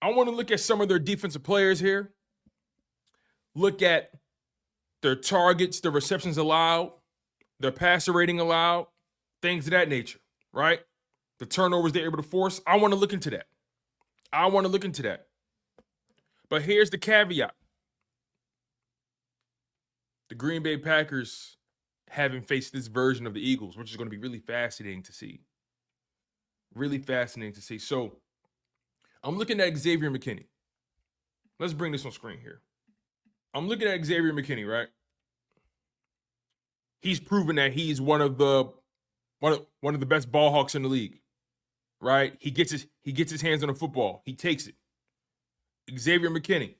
I want to look at some of their defensive players here. Look at their targets, the receptions allowed, their passer rating allowed, things of that nature, right? The turnovers they're able to force. I want to look into that. But here's the caveat. The Green Bay Packers haven't faced this version of the Eagles, which is going to be really fascinating to see. So I'm looking at Xavier McKinney. Let's bring this on screen here. I'm looking at Xavier McKinney, right? He's proven that he's one of the best ball hawks in the league, right? He gets his hands on the football. He takes it. Xavier McKinney,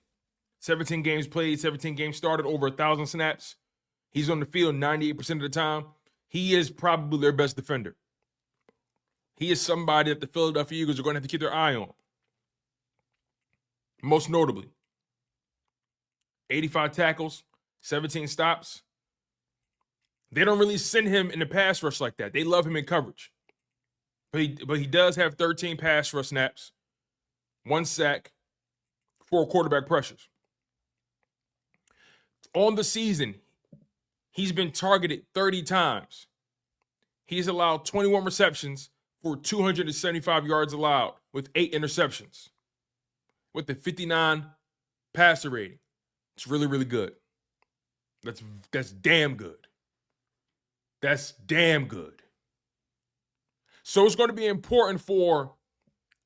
17 games played, 17 games started, over 1,000 snaps. He's on the field 98% of the time. He is probably their best defender. He is somebody that the Philadelphia Eagles are going to have to keep their eye on. Most notably, 85 tackles, 17 stops. They don't really send him in the pass rush like that. They love him in coverage. But he does have 13 pass rush snaps, 1 sack, 4 quarterback pressures. On the season, he's been targeted 30 times. He's allowed 21 receptions for 275 yards allowed with 8 interceptions with a 59 passer rating. It's really, really good. That's damn good. That's damn good. So it's going to be important for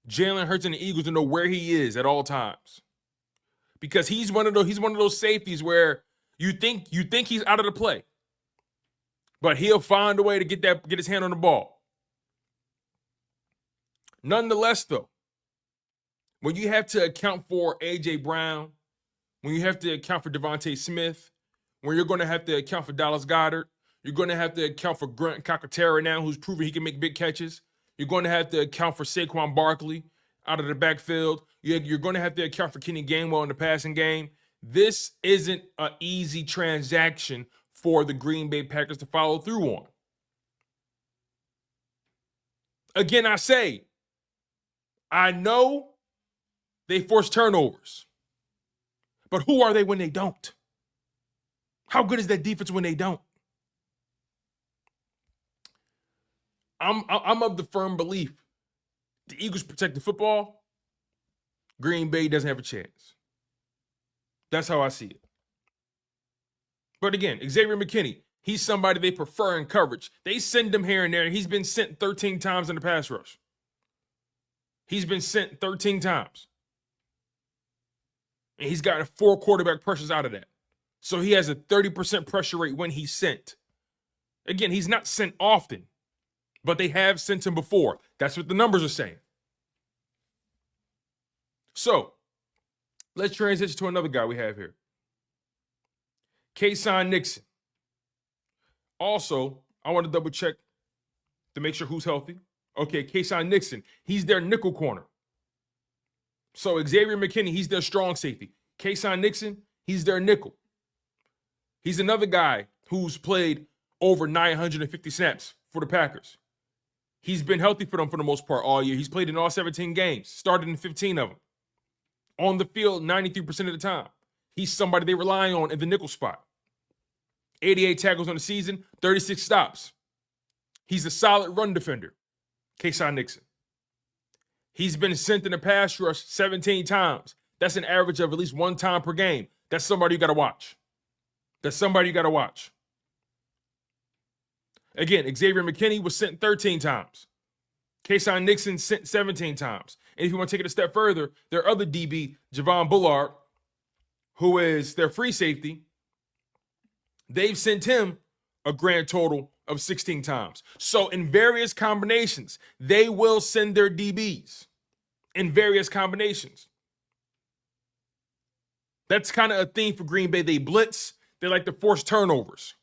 Jalen Hurts and the Eagles to know where he is at all times, because he's one of those safeties where you think he's out of the play, but he'll find a way to get his hand on the ball. Nonetheless, though, when you have to account for A.J. Brown, when you have to account for Devontae Smith, when you're going to have to account for Dallas Goedert, you're going to have to account for Grant Calcaterra now, who's proven he can make big catches. You're going to have to account for Saquon Barkley out of the backfield. You're going to have to account for Kenny Gainwell in the passing game. This isn't an easy transaction for the Green Bay Packers to follow through on. Again, I say, I know they force turnovers, but who are they when they don't? How good is that defense when they don't? I'm of the firm belief the Eagles protect the football, Green Bay doesn't have a chance. That's how I see it. But again, Xavier McKinney, he's somebody they prefer in coverage. They send him here and there. He's been sent 13 times in the pass rush. He's been sent 13 times. And he's gotten 4 quarterback pressures out of that. So he has a 30% pressure rate when he's sent. Again, he's not sent often, but they have sent him before. That's what the numbers are saying. So let's transition to another guy we have here. Kayson Nixon. Also, I want to double check to make sure who's healthy. Okay, Kayson Nixon, he's their nickel corner. So Xavier McKinney, he's their strong safety. Kayson Nixon, he's their nickel. He's another guy who's played over 950 snaps for the Packers. He's been healthy for them for the most part all year. He's played in all 17 games, started in 15 of them. On the field 93% of the time. He's somebody they rely on in the nickel spot. 88 tackles on the season, 36 stops. He's a solid run defender, Kayson Nixon. He's been sent in the pass rush 17 times. That's an average of at least 1 time per game. That's somebody you got to watch. Again, Xavier McKinney was sent 13 times. Kayson Nixon sent 17 times. And if you want to take it a step further, their other DB, Javon Bullard, who is their free safety, they've sent him a grand total of 16 times. So in various combinations, they will send their DBs in various combinations. That's kind of a theme for Green Bay. They blitz. They like to force turnovers.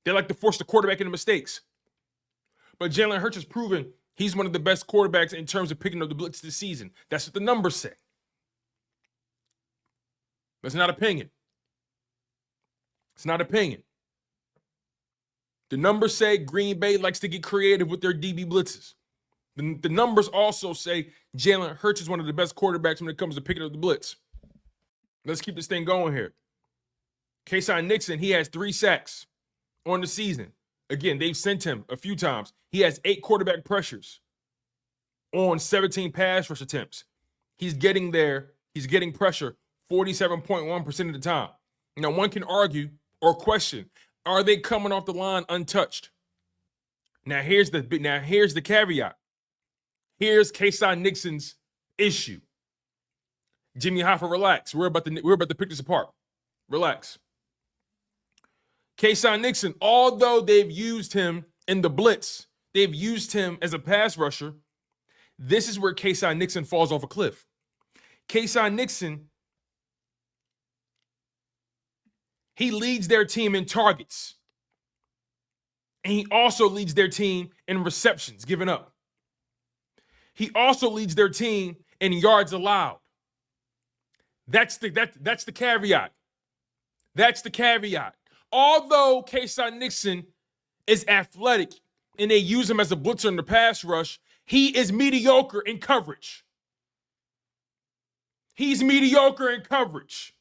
They like to force the quarterback into mistakes. But Jalen Hurts has proven he's one of the best quarterbacks in terms of picking up the blitz this season. That's what the numbers say. That's not opinion. It's not opinion. The numbers say Green Bay likes to get creative with their DB blitzes. The numbers also say Jalen Hurts is one of the best quarterbacks when it comes to picking up the blitz. Let's keep this thing going here. Kayshon Nixon, he has 3 sacks on the season. Again, they've sent him a few times. He has 8 quarterback pressures on 17 pass rush attempts. He's getting there. He's getting pressure 47.1% of the time. Now, one can argue or question, are they coming off the line untouched? Now, here's the caveat. Here's Kayshon Nixon's issue. Jimmy Hoffa, relax. We're about to pick this apart. Relax. Kayshon Nixon, although they've used him in the blitz, they've used him as a pass rusher, this is where Kayshon Nixon falls off a cliff. Kayshon Nixon, he leads their team in targets. And he also leads their team in receptions given up. He also leads their team in yards allowed. That's the caveat. That's the caveat. Although Kayshon Nixon is athletic and they use him as a blitzer in the pass rush, he is mediocre in coverage. He's mediocre in coverage.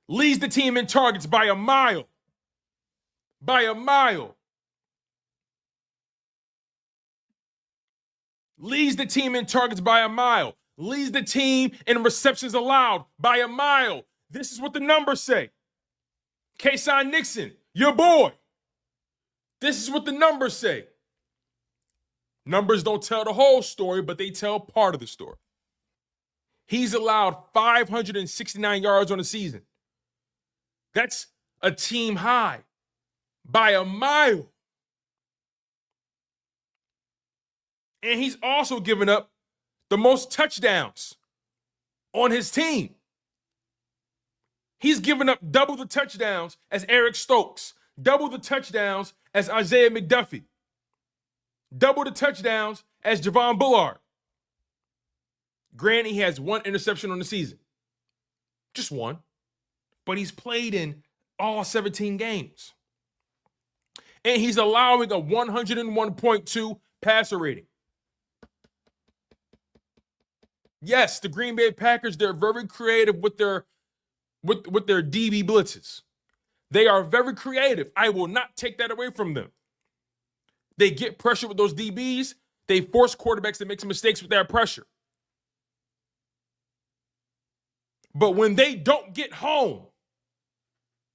Leads the team in targets by a mile. By a mile. Leads the team in targets by a mile. Leads the team in receptions allowed by a mile. This is what the numbers say. Kayshon Nixon, your boy. This is what the numbers say. Numbers don't tell the whole story, but they tell part of the story. He's allowed 569 yards on the season. That's a team high by a mile. And he's also given up the most touchdowns on his team. He's given up double the touchdowns as Eric Stokes, double the touchdowns as Isaiah McDuffie, double the touchdowns as Javon Bullard. Granted, he has 1 interception on the season. Just 1. But he's played in all 17 games. And he's allowing a 101.2 passer rating. Yes, the Green Bay Packers, they're very creative with their DB blitzes. They are very creative. I will not take that away from them. They get pressure with those DBs. They force quarterbacks to make some mistakes with that pressure. But when they don't get home,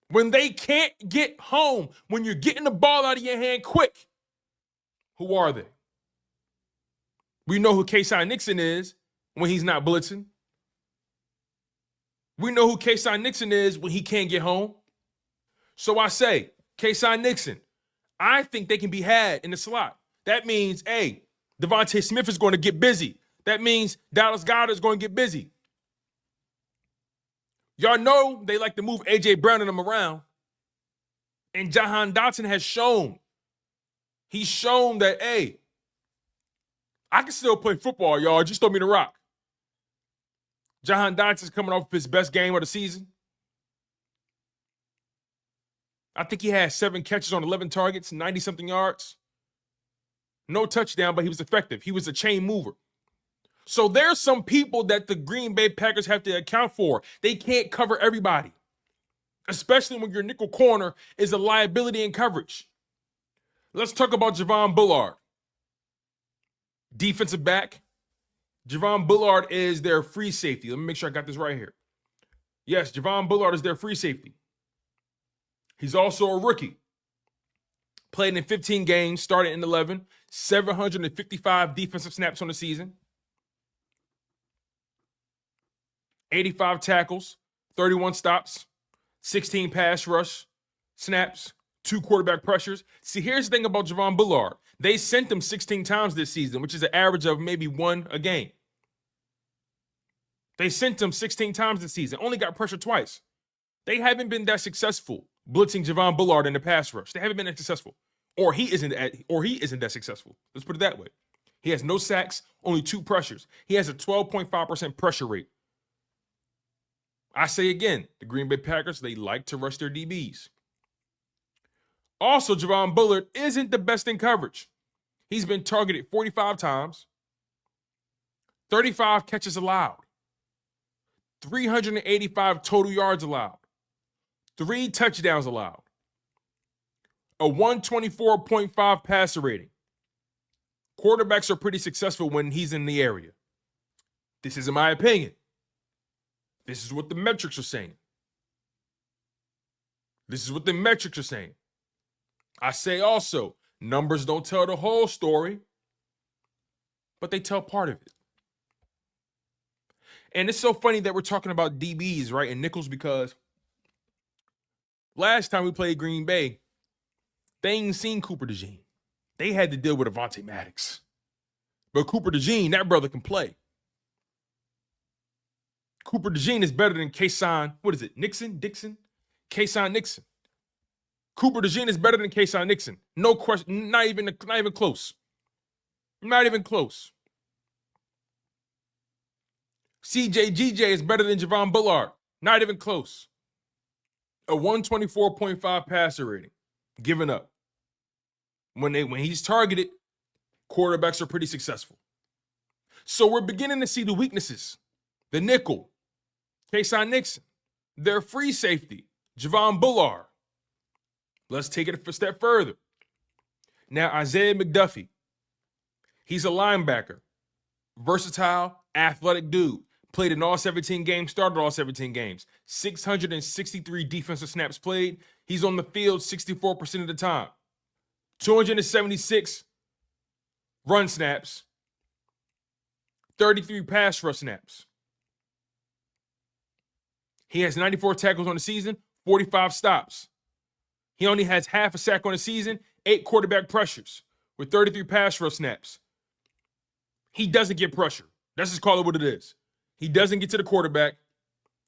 when they can't get home, when you're getting the ball out of your hand quick, who are they? We know who Kayshon Nixon is when he's not blitzing. We know who Kayshon Nixon is when he can't get home. So I say, Kayshon Nixon, I think they can be had in the slot. That means, hey, Devontae Smith is going to get busy. That means Dallas Goedert is going to get busy. Y'all know they like to move A.J. Brown and them around. And Jahan Dotson has shown. He's shown that, hey, I can still play football, y'all. Just throw me the rock. Jahan Dotson's coming off his best game of the season. I think he had 7 catches on 11 targets, 90-something yards. No touchdown, but he was effective. He was a chain mover. So there's some people that the Green Bay Packers have to account for. They can't cover everybody, especially when your nickel corner is a liability in coverage. Let's talk about Javon Bullard. Defensive back. Javon Bullard is their free safety. Let me make sure I got this right here. Yes, Javon Bullard is their free safety. He's also a rookie. Played in 15 games, started in 11, 755 defensive snaps on the season. 85 tackles, 31 stops, 16 pass rush snaps, 2 quarterback pressures. See, here's the thing about Javon Bullard. They sent him 16 times this season, which is an average of maybe 1 a game. They sent him 16 times this season, only got pressure twice. They haven't been that successful blitzing Javon Bullard in the pass rush. They haven't been that successful. Or he isn't that successful. Let's put it that way. He has no sacks, only 2 pressures. He has a 12.5% pressure rate. I say again, the Green Bay Packers, they like to rush their DBs. Also, Javon Bullard isn't the best in coverage. He's been targeted 45 times, 35 catches allowed, 385 total yards allowed, 3 touchdowns allowed, a 124.5 passer rating. Quarterbacks are pretty successful when he's in the area. This isn't my opinion. This is what the metrics are saying. This is what the metrics are saying. I say also, numbers don't tell the whole story, but they tell part of it. And it's so funny that we're talking about DBs, right, and nickels, because last time we played Green Bay, they ain't seen Cooper DeJean. They had to deal with Avonte Maddox. But Cooper DeJean, that brother can play. Cooper DeJean is better than Kayshawn, Dixon? Kayshawn Nixon. Cooper DeJean is better than Kayshawn Nixon. No question, not even close. Not even close. CJGJ is better than Javon Bullard. Not even close. A 124.5 passer rating. Given up. When he's targeted, quarterbacks are pretty successful. So we're beginning to see the weaknesses. The nickel, Kayshawn Nixon. Their free safety, Javon Bullard. Let's take it a step further. Now, Isaiah McDuffie. He's a linebacker. Versatile, athletic dude. Played in all 17 games, started all 17 games. 663 defensive snaps played. He's on the field 64% of the time. 276 run snaps. 33 pass rush snaps. He has 94 tackles on the season, 45 stops. He only has half a sack on the season, 8 quarterback pressures with 33 pass rush snaps. He doesn't get pressure. Let's just call it what it is. He doesn't get to the quarterback.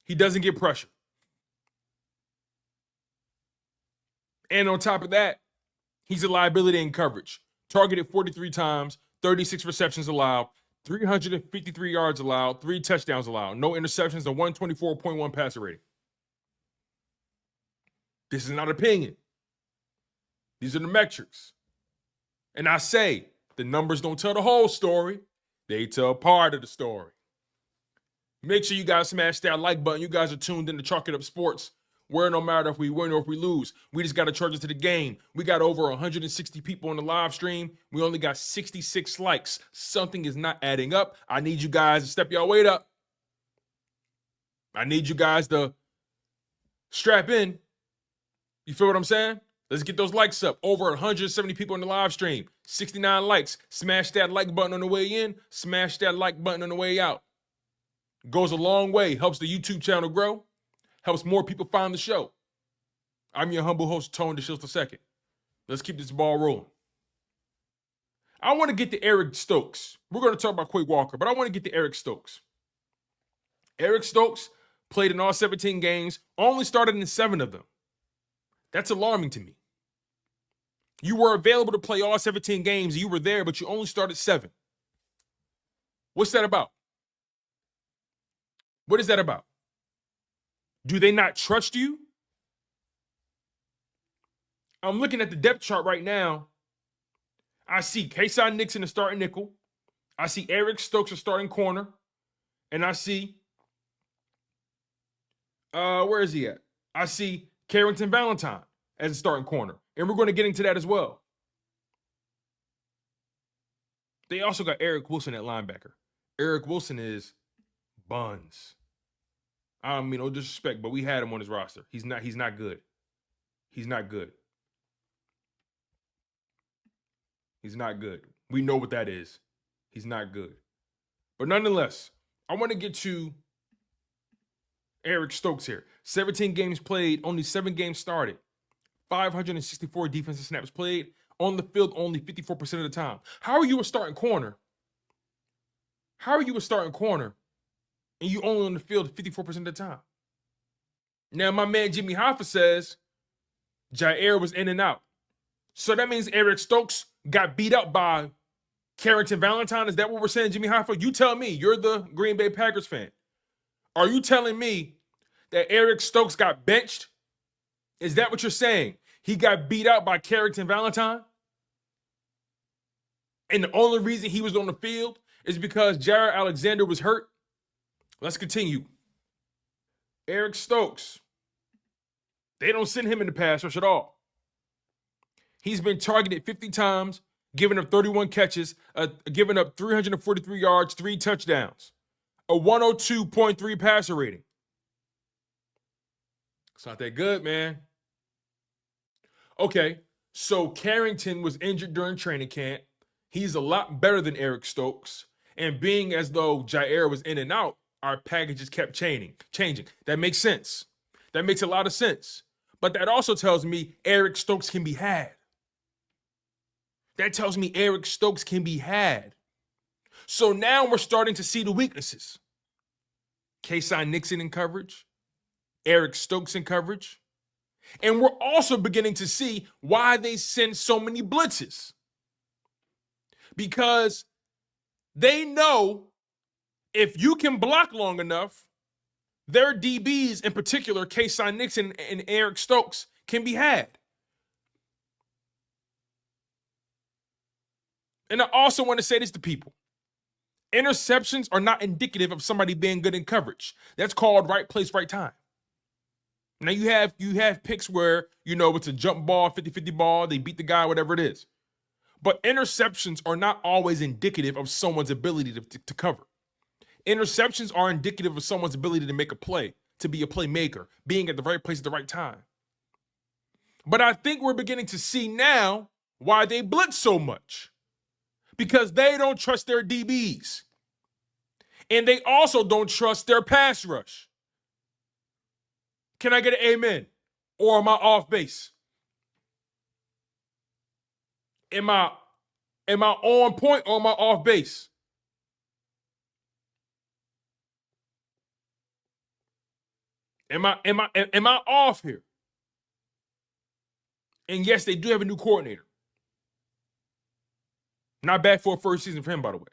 He doesn't get pressure. And on top of that, he's a liability in coverage. Targeted 43 times, 36 receptions allowed, 353 yards allowed, 3 touchdowns allowed, no interceptions, a 124.1 passer rating. This is not opinion. These are the metrics. And I say, the numbers don't tell the whole story. They tell part of the story. Make sure you guys smash that like button. You guys are tuned in to Chalk It Up Sports, where no matter if we win or if we lose, we just got to charge it to the game. We got over 160 people on the live stream. We only got 66 likes. Something is not adding up. I need you guys to step your weight up. I need you guys to strap in. You feel what I'm saying? Let's get those likes up. Over 170 people on the live stream. 69 likes. Smash that like button on the way in. Smash that like button on the way out. Goes a long way. Helps the YouTube channel grow. Helps more people find the show. I'm your humble host, Tone DeShields II. Let's keep this ball rolling. I want to get to Eric Stokes. We're going to talk about Quay Walker, but I want to get to Eric Stokes. Eric Stokes played in all 17 games, only started in 7 of them. That's alarming to me. You were available to play all 17 games. You were there, but you only started 7. What's that about? What is that about? Do they not trust you? I'm looking at the depth chart right now. I see Kayshawn Nixon is starting nickel. I see Eric Stokes is starting corner. And I see, where is he at? I see Carrington Valentine as a starting corner. And we're going to get into that as well. They also got Eric Wilson at linebacker. Eric Wilson is buns. I don't mean no disrespect, but we had him on his roster. He's not good. He's not good. He's not good. We know what that is. He's not good. But nonetheless, I want to get to Eric Stokes here. 17 games played, only 7 games started. 564 defensive snaps played. On the field only 54% of the time. How are you a starting corner? And you only on the field 54% of the time? Now, my man Jimmy Hoffa says Jair was in and out. So that means Eric Stokes got beat up by Carrington Valentine. Is that what we're saying, Jimmy Hoffa? You tell me. You're the Green Bay Packers fan. Are you telling me that Eric Stokes got benched? Is that what you're saying? He got beat out by Carrington Valentine? And the only reason he was on the field is because Jared Alexander was hurt. Let's continue. Eric Stokes. They don't send him in the pass rush at all. He's been targeted 50 times, giving up 31 catches, giving up 343 yards, 3 touchdowns, a 102.3 passer rating. It's not that good, man. Okay, so Carrington was injured during training camp. He's a lot better than Eric Stokes. And being as though Jair was in and out, our packages kept changing. That makes sense. That makes a lot of sense. But that also tells me Eric Stokes can be had. That tells me Eric Stokes can be had. So now we're starting to see the weaknesses. Kayshawn Nixon in coverage, Eric Stokes in coverage. And we're also beginning to see why they send so many blitzes. Because they know if you can block long enough, their DBs, in particular, Kayshawn Nixon and Eric Stokes, can be had. And I also want to say this to people. Interceptions are not indicative of somebody being good in coverage. That's called right place, right time. Now you have picks where, it's a jump ball, 50-50 ball, they beat the guy, whatever it is. But interceptions are not always indicative of someone's ability to cover. Interceptions are indicative of someone's ability to make a play, to be a playmaker, being at the right place at the right time. But I think we're beginning to see now why they blitz so much. Because they don't trust their DBs. And they also don't trust their pass rush. Can I get an amen? Or am I off base? Am I on point or am I off base? Am I off here? And yes, they do have a new coordinator. Not bad for a first season for him, by the way.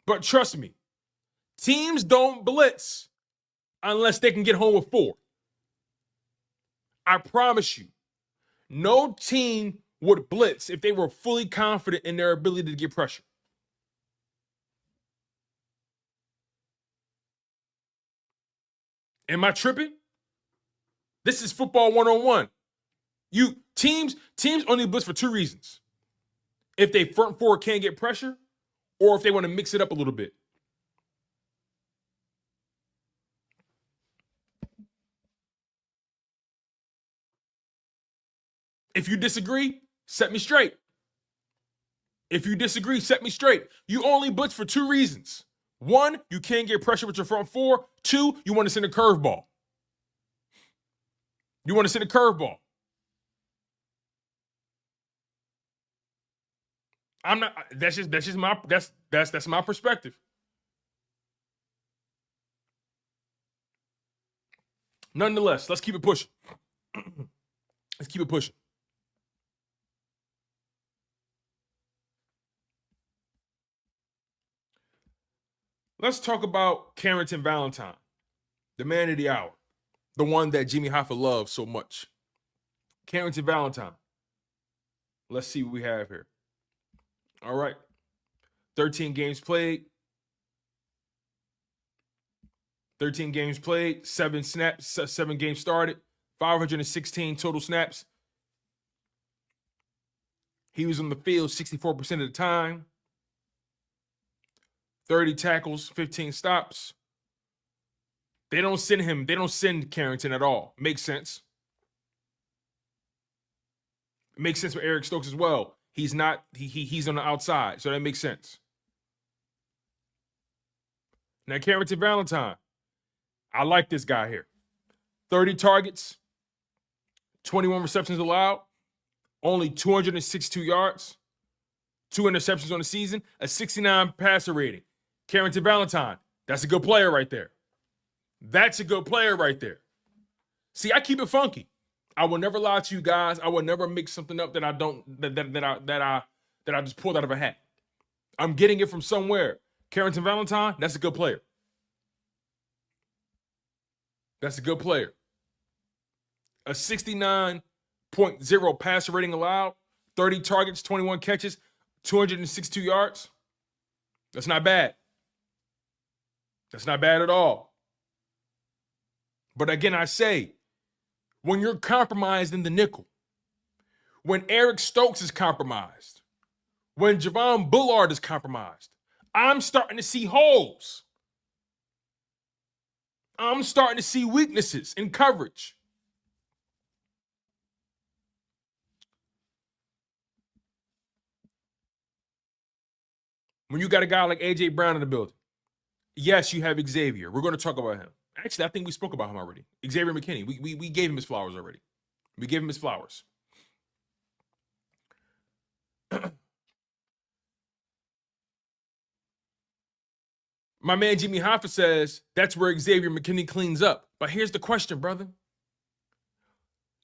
But trust me, teams don't blitz unless they can get home with 4. I promise you, no team would blitz if they were fully confident in their ability to get pressure. Am I tripping? This is football 101. Teams only blitz for 2 reasons. If they front 4 can't get pressure, or if they want to mix it up a little bit. If you disagree, set me straight. If you disagree, set me straight. You only blitz for 2 reasons. 1, you can't get pressure with your front 4. 2, you want to send a curveball. You want to send a curveball. I'm not. That's just my. That's my perspective. Nonetheless, let's keep it pushing. Let's keep it pushing. Let's talk about Carrington Valentine, the man of the hour, the one that Jimmy Hoffa loves so much. Carrington Valentine. Let's see what we have here. All right. 13 games played. 13 games played, 7 snaps, 7 games started, 516 total snaps. He was on the field 64% of the time. 30 tackles, 15 stops. They don't send Carrington at all. Makes sense. It makes sense for Eric Stokes as well. He's on the outside, so that makes sense. Now, Carrington Valentine. I like this guy here. 30 targets, 21 receptions allowed, only 262 yards, 2 interceptions on the season, a 69 passer rating. Carrington Valentine, that's a good player right there. That's a good player right there. See, I keep it funky. I will never lie to you guys. I will never make something up that I just pulled out of a hat. I'm getting it from somewhere. Carrington Valentine, that's a good player. That's a good player. A 69.0 passer rating allowed, 30 targets, 21 catches, 262 yards. That's not bad. That's not bad at all. But again, I say, when you're compromised in the nickel, when Eric Stokes is compromised, when Javon Bullard is compromised, I'm starting to see holes. I'm starting to see weaknesses in coverage. When you got a guy like A.J. Brown in the building, yes, you have Xavier. We're going to talk about him. Actually, I think we spoke about him already. Xavier McKinney. We gave him his flowers already. We gave him his flowers. My man Jimmy Hoffa says that's where Xavier McKinney cleans up. But here's the question, brother.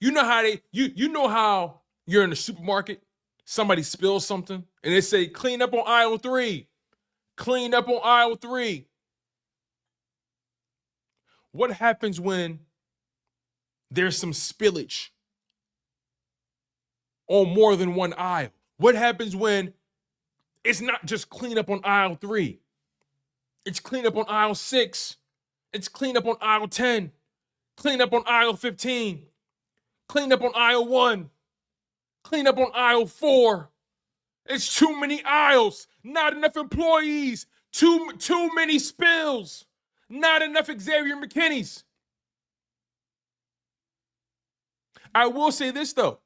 You know how you know how you're in the supermarket, somebody spills something, and they say, clean up on aisle 3. Clean up on aisle 3. What happens when there's some spillage on more than one aisle? What happens when it's not just clean up on aisle 3? It's clean up on aisle 6. It's clean up on aisle 10. Clean up on aisle 15. Clean up on aisle 1. Clean up on aisle 4. It's too many aisles. Not enough employees. Too many spills. Not enough Xavier McKinneys. I will say this, though.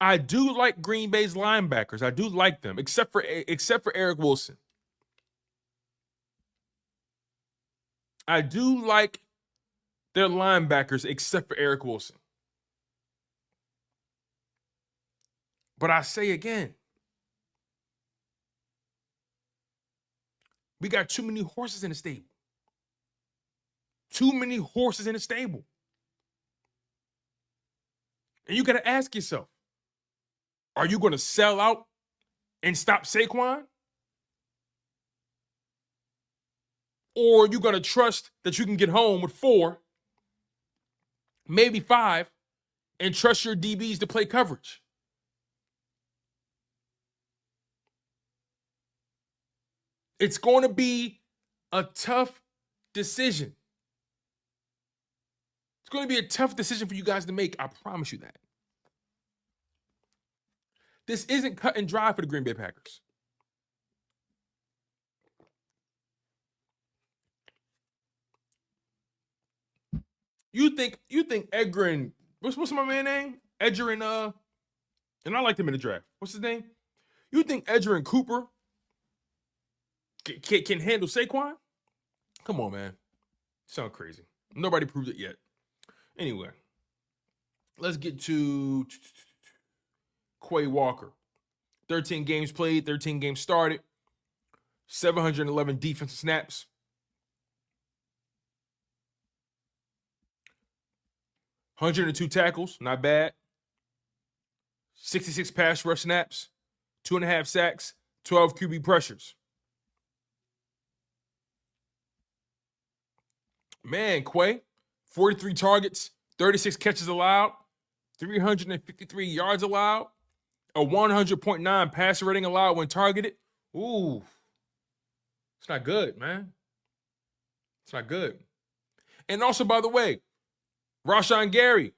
I do like Green Bay's linebackers. I do like them, except for Eric Wilson. I do like their linebackers, except for Eric Wilson. But I say again, we got too many horses in the stable. Too many horses in the stable. And you got to ask yourself, are you going to sell out and stop Saquon? Or are you going to trust that you can get home with 4, maybe 5, and trust your DBs to play coverage? It's going to be a tough decision. It's going to be a tough decision for you guys to make. I promise you that. This isn't cut and dry for the Green Bay Packers. You think Edgar and what's my man's name? Edgar and I liked him in the draft. What's his name? You think Edgar and Cooper can handle Saquon? Come on, man. Sound crazy. Nobody proved it yet. Anyway, let's get to Quay Walker. 13 games played, 13 games started, 711 defensive snaps. $102 tackles, not bad. 66 pass rush snaps, 2.5 sacks, 12 QB pressures. Man, Quay, 43 targets, 36 catches allowed, 353 yards allowed, a 100.9 passer rating allowed when targeted. Ooh, it's not good, man. It's not good. And also, by the way, Rashawn Gary.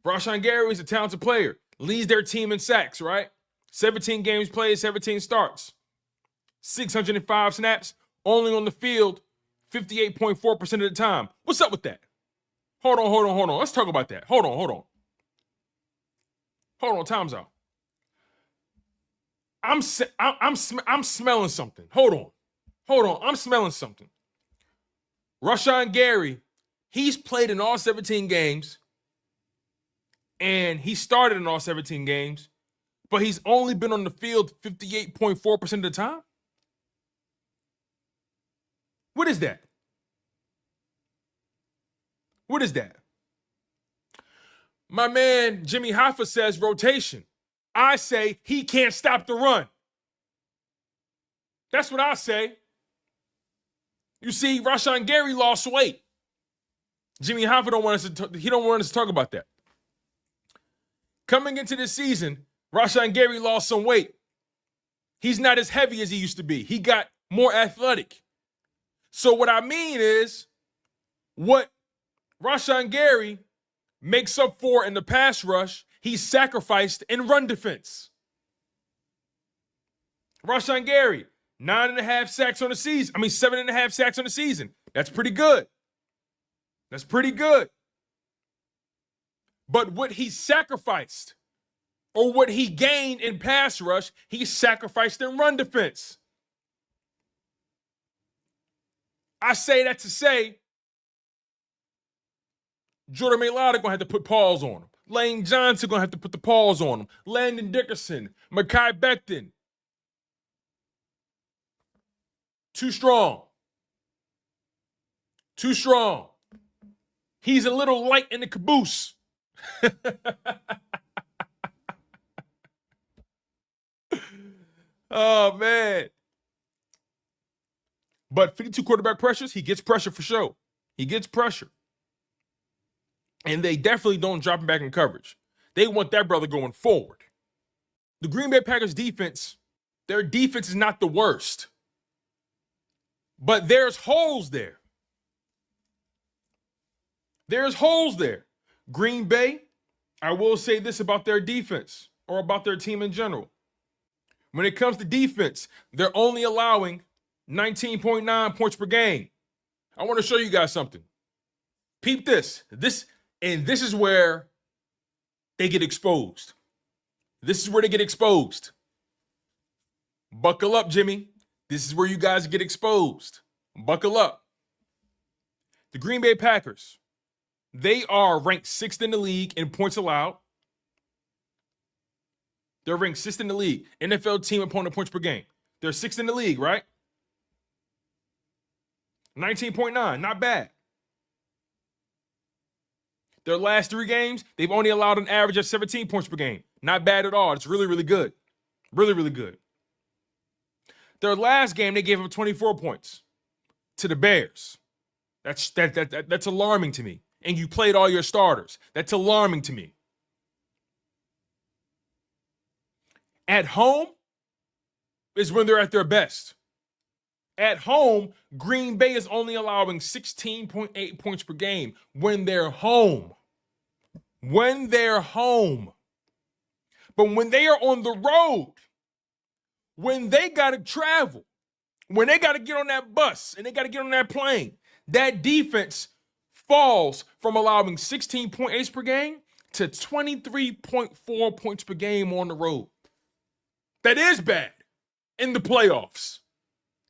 Rashawn Gary is a talented player. Leads their team in sacks, right? 17 games played, 17 starts. 605 snaps, only on the field 58.4% of the time. What's up with that? Hold on. Let's talk about that. Hold on. Time's out. I'm smelling something. Hold on. I'm smelling something. Rashawn Gary, he's played in all 17 games, and he started in all 17 games, but he's only been on the field 58.4% of the time? What is that? What is that? My man Jimmy Hoffa says rotation. I say he can't stop the run. That's what I say. You see, Rashawn Gary lost weight. Jimmy Hoffa don't want us to talk about that. Coming into this season, Rashawn Gary lost some weight. He's not as heavy as he used to be. He got more athletic. So what I mean is, what Rashawn Gary makes up for in the pass rush, he's sacrificed in run defense. Rashawn Gary, 9.5 sacks on the season. 7.5 sacks on the season. That's pretty good. That's pretty good. But what he sacrificed, or what he gained in pass rush, he sacrificed in run defense. I say that to say, Jordan Mailata going to have to put paws on him. Lane Johnson going to have to put the paws on him. Landon Dickerson, Mekhi Becton. Too strong. Too strong. He's a little light in the caboose. Oh, man. But 52 quarterback pressures, he gets pressure for sure. He gets pressure. And they definitely don't drop him back in coverage. They want that brother going forward. The Green Bay Packers defense, their defense is not the worst. But there's holes there. There's holes there. Green Bay, I will say this about their defense, or about their team in general. When it comes to defense, they're only allowing 19.9 points per game. I want to show you guys something. Peep this. This is where they get exposed. This is where they get exposed. Buckle up, Jimmy. This is where you guys get exposed. Buckle up. The Green Bay Packers, they are ranked 6th in the league in points allowed. They're ranked 6th in the league. NFL team opponent points per game. They're 6th in the league, right? 19.9, not bad. Their last 3 games, they've only allowed an average of 17 points per game. Not bad at all. It's really, really good. Really, really good. Their last game, they gave up 24 points to the Bears. That's alarming to me. And you played all your starters. That's alarming to me. At home is when they're at their best. At home, Green Bay is only allowing 16.8 points per game when they're home. When they're home. But when they are on the road, when they got to travel, when they got to get on that bus and they got to get on that plane, that defense falls from allowing 16 points per game to 23.4 points per game on the road. That is bad in the playoffs.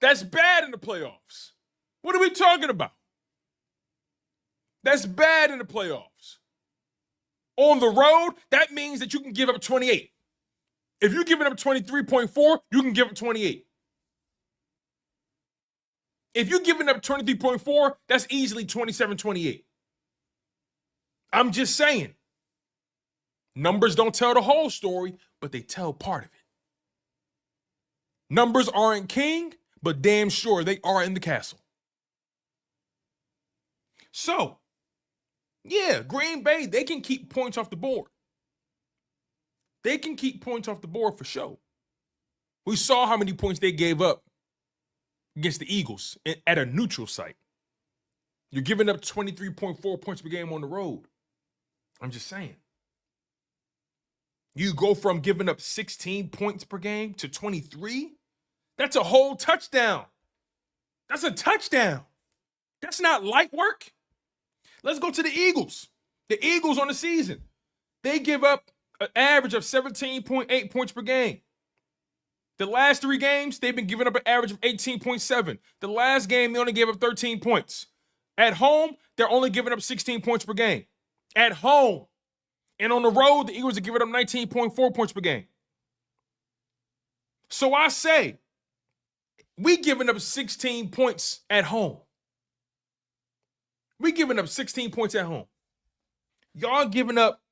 That's bad in the playoffs. What are we talking about? That's bad in the playoffs. On the road, that means that you can give up 28. If you're giving up 23.4, you can give up 28. If you're giving up 23.4, that's easily 27-28. I'm just saying. Numbers don't tell the whole story, but they tell part of it. Numbers aren't king, but damn sure they are in the castle. So, yeah, Green Bay, they can keep points off the board. They can keep points off the board for sure. We saw how many points they gave up against the Eagles at a neutral site. You're giving up 23.4 points per game on the road. I'm just saying. You go from giving up 16 points per game to 23? That's a whole touchdown. That's a touchdown. That's not light work. Let's go to the Eagles. The Eagles on the season, they give up an average of 17.8 points per game. The last 3 games, they've been giving up an average of 18.7. The last game, they only gave up 13 points. At home, they're only giving up 16 points per game. At home. And on the road, the Eagles are giving up 19.4 points per game. So I say, we giving up 16 points at home. We giving up 16 points at home. Y'all giving up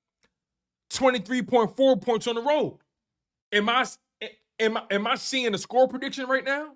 23.4 points on the road. Am I seeing a score prediction right now?